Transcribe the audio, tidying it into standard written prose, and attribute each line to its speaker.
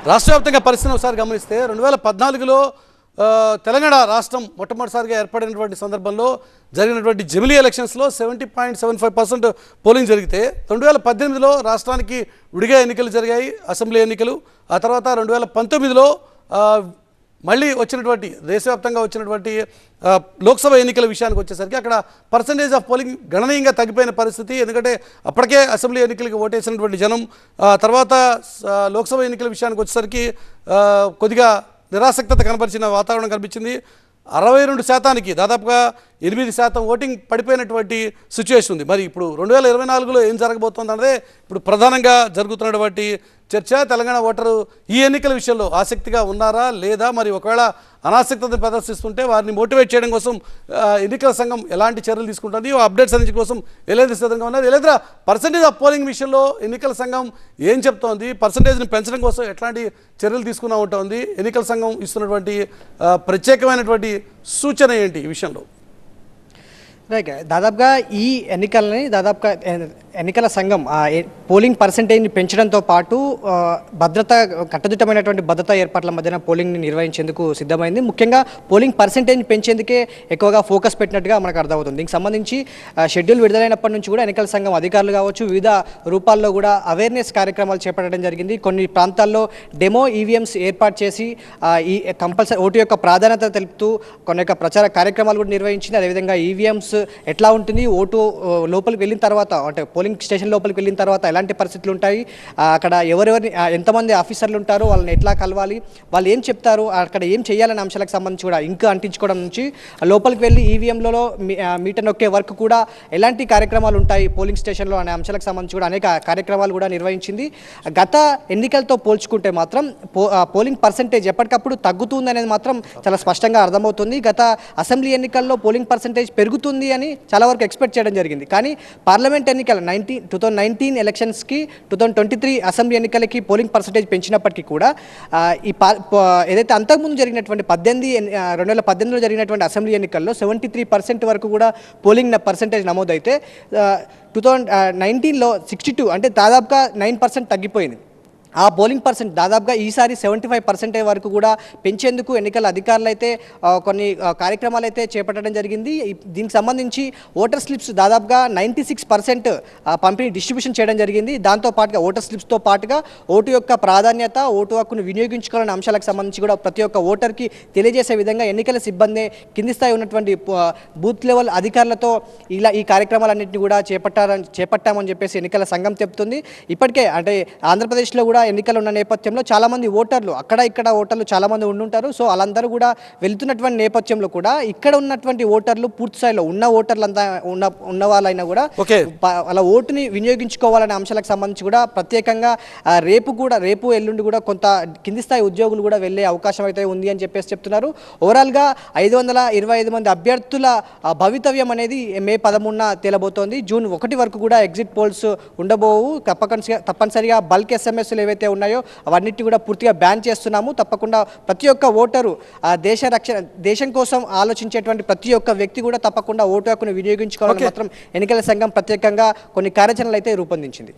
Speaker 1: రాష్ట్ర వ్యాప్తంగా పరిస్థితిని ఒకసారి గమనిస్తే 2014లో తెలంగాణ రాష్ట్రం మొట్టమొదటిసారిగా ఏర్పడినటువంటి సందర్భంలో జరిగినటువంటి జమిలీ ఎలక్షన్స్లో 70.75% పోలింగ్ జరిగితే 2018లో రాష్ట్రానికి విడిగా ఎన్నికలు జరిగాయి, అసెంబ్లీ ఎన్నికలు. ఆ తర్వాత 2019లో మళ్ళీ వచ్చినటువంటి దేశవ్యాప్తంగా వచ్చినటువంటి లోక్సభ ఎన్నికల విషయానికి వచ్చేసరికి అక్కడ పర్సంటేజ్ ఆఫ్ పోలింగ్ గణనీయంగా తగ్గిపోయిన పరిస్థితి. ఎందుకంటే అప్పటికే అసెంబ్లీ ఎన్నికలకు ఓటేసినటువంటి జనం తర్వాత లోక్సభ ఎన్నికల విషయానికి వచ్చేసరికి కొద్దిగా నిరాసక్తత కనబరిచిన వాతావరణం కనిపించింది. 62%కి దాదాపుగా 8% ఓటింగ్ పడిపోయినటువంటి సిచ్యువేషన్ ఉంది. మరి ఇప్పుడు 2024లో ఏం జరగబోతోంది అన్నదే ఇప్పుడు ప్రధానంగా జరుగుతున్నటువంటి చర్చ. తెలంగాణ ఓటరు ఈ ఎన్నికల విషయంలో ఆసక్తిగా ఉన్నారా లేదా, మరి ఒకవేళ అనాసక్తతను ప్రదర్శిస్తుంటే వారిని మోటివేట్ చేయడం కోసం ఎన్నికల సంఘం ఎలాంటి చర్యలు తీసుకుంటుంది, అప్డేట్స్ అందించడం కోసం ఎలేంద్ర సిద్ధంగా ఉన్నారు. ఎలేంద్ర, పర్సంటేజ్ ఆఫ్ పోలింగ్ విషయంలో ఎన్నికల సంఘం ఏం చెప్తోంది, పర్సంటేజ్ని పెంచడం కోసం ఎట్లాంటి చర్యలు తీసుకున్నా ఉంటుంది, ఎన్నికల సంఘం ఇస్తున్నటువంటి ప్రత్యేకమైనటువంటి సూచన ఏంటి ఈ విషయంలో?
Speaker 2: రైట్, దాదాపుగా ఈ ఎన్నికల సంఘం పోలింగ్ పర్సెంటేజ్ని పెంచడంతో పాటు కట్టుదిట్టమైనటువంటి భద్రతా ఏర్పాట్ల మధ్యన పోలింగ్ని నిర్వహించేందుకు సిద్ధమైంది. ముఖ్యంగా పోలింగ్ పర్సెంటేజ్ని పెంచేందుకే ఎక్కువగా ఫోకస్ పెట్టినట్టుగా మనకు అర్థమవుతుంది. దీనికి సంబంధించి షెడ్యూల్ విడుదలైనప్పటి నుంచి కూడా ఎన్నికల సంఘం అధికారులు కావచ్చు వివిధ రూపాల్లో కూడా అవేర్నెస్ కార్యక్రమాలు చేపట్టడం జరిగింది. కొన్ని ప్రాంతాల్లో డెమో ఈవీఎంస్ ఏర్పాటు చేసి ఈ కంపల్సరీ ఓటు యొక్క ప్రాధాన్యత తెలుపుతూ కొన్ని యొక్క ప్రచార కార్యక్రమాలు కూడా నిర్వహించింది. అదేవిధంగా ఈవీఎంస్ ఎట్లా ఉంటుంది, ఓటు లోపలికి వెళ్ళిన తర్వాత అంటే పోలింగ్ స్టేషన్ లోపలికి వెళ్ళిన తర్వాత ఎలాంటి పరిస్థితులు ఉంటాయి, అక్కడ ఎవరెవరిని ఎంతమంది ఆఫీసర్లు ఉంటారో వాళ్ళని ఎట్లా కలవాలి, వాళ్ళు ఏం చెప్తారు, అక్కడ ఏం చేయాలనే అంశాలకు సంబంధించి కూడా ఇంకా అంటించుకోవడం నుంచి లోపలికి వెళ్ళి ఈవీఎంలలో మీటర్ నొక్కే వరకు కూడా ఎలాంటి కార్యక్రమాలు ఉంటాయి పోలింగ్ స్టేషన్లో అనే అంశాలకు సంబంధించి కూడా అనేక కార్యక్రమాలు కూడా నిర్వహించింది. గత ఎన్నికలతో పోల్చుకుంటే మాత్రం పోలింగ్ పర్సెంటేజ్ ఎప్పటికప్పుడు తగ్గుతుంది అనేది మాత్రం చాలా స్పష్టంగా అర్థమవుతుంది. గత అసెంబ్లీ ఎన్నికల్లో పోలింగ్ పర్సెంటేజ్ పెరుగుతుంది అని చాలా వరకు ఎక్స్పెక్ట్ చేయడం జరిగింది. కానీ పార్లమెంట్ ఎన్నికల 2019 ఎలక్షన్స్కి 2023 అసెంబ్లీ ఎన్నికలకి పోలింగ్ పర్సెంటేజ్ పెంచినప్పటికీ కూడా ఏదైతే అంతకుముందు జరిగినటువంటి 2018లో జరిగినటువంటి అసెంబ్లీ ఎన్నికల్లో 73% వరకు కూడా పోలింగ్ పర్సెంటేజ్ నమోదైతే 2019లో 62 అంటే దాదాపుగా 9% తగ్గిపోయింది. ఆ పోలింగ్ పర్సెంట్ దాదాపుగా ఈసారి 75% వరకు కూడా పెంచేందుకు ఎన్నికల అధికారులు అయితే కొన్ని కార్యక్రమాలు అయితే చేపట్టడం జరిగింది. దీనికి సంబంధించి ఓటర్ స్లిప్స్ దాదాపుగా 96% పంపిణీ డిస్ట్రిబ్యూషన్ చేయడం జరిగింది. దాంతో పాటుగా ఓటర్ స్లిప్స్తో పాటుగా ఓటు యొక్క ప్రాధాన్యత, ఓటు హక్కును వినియోగించుకోవాలనే అంశాలకు సంబంధించి కూడా ప్రతి ఒక్క ఓటర్కి తెలియజేసే విధంగా ఎన్నికల సిబ్బంది కింది స్థాయి ఉన్నటువంటి బూత్ లెవెల్ అధికారులతో ఈ కార్యక్రమాలన్నింటినీ కూడా చేపట్టామని చెప్పేసి ఎన్నికల సంఘం చెప్తుంది. ఇప్పటికే అంటే ఆంధ్రప్రదేశ్లో కూడా ఎన్నికలు ఉన్న నేపథ్యంలో చాలామంది ఓటర్లు ఇక్కడ ఓటర్లు చాలామంది ఉండుంటారు. సో వాళ్ళందరూ కూడా వెళ్తున్నటువంటి నేపథ్యంలో కూడా ఇక్కడ ఉన్నటువంటి ఓటర్లు పూర్తి స్థాయిలో ఉన్న ఓటర్లంతా ఉన్న వాళ్ళైనా కూడా వాళ్ళ ఓటుని వినియోగించుకోవాలనే అంశాలకు సంబంధించి కూడా ప్రత్యేకంగా రేపు ఎల్లుండి కూడా కొంత కింది స్థాయి ఉద్యోగులు కూడా వెళ్ళే అవకాశం అయితే ఉంది అని చెప్పేసి చెప్తున్నారు. ఓవరాల్గా 525 మంది అభ్యర్థుల భవితవ్యం అనేది మే 13న తేలబోతోంది. జూన్ 1 వరకు కూడా ఎగ్జిట్ పోల్స్ ఉండబోవు. తప్పనిసరిగా బల్క్ ఎస్ఎంఎస్లు ఏవైతే ఉన్నాయో అవన్నిటి కూడా పూర్తిగా బ్యాన్ చేస్తున్నాము. తప్పకుండా ప్రతి ఒక్క ఓటరు దేశం కోసం ఆలోచించేటువంటి ప్రతి ఒక్క వ్యక్తి కూడా తప్పకుండా ఓటు హక్కును వినియోగించుకోవాలని మాత్రం ఎన్నికల సంఘం ప్రత్యేకంగా కొన్ని కార్యాచరణలు అయితే రూపొందించింది.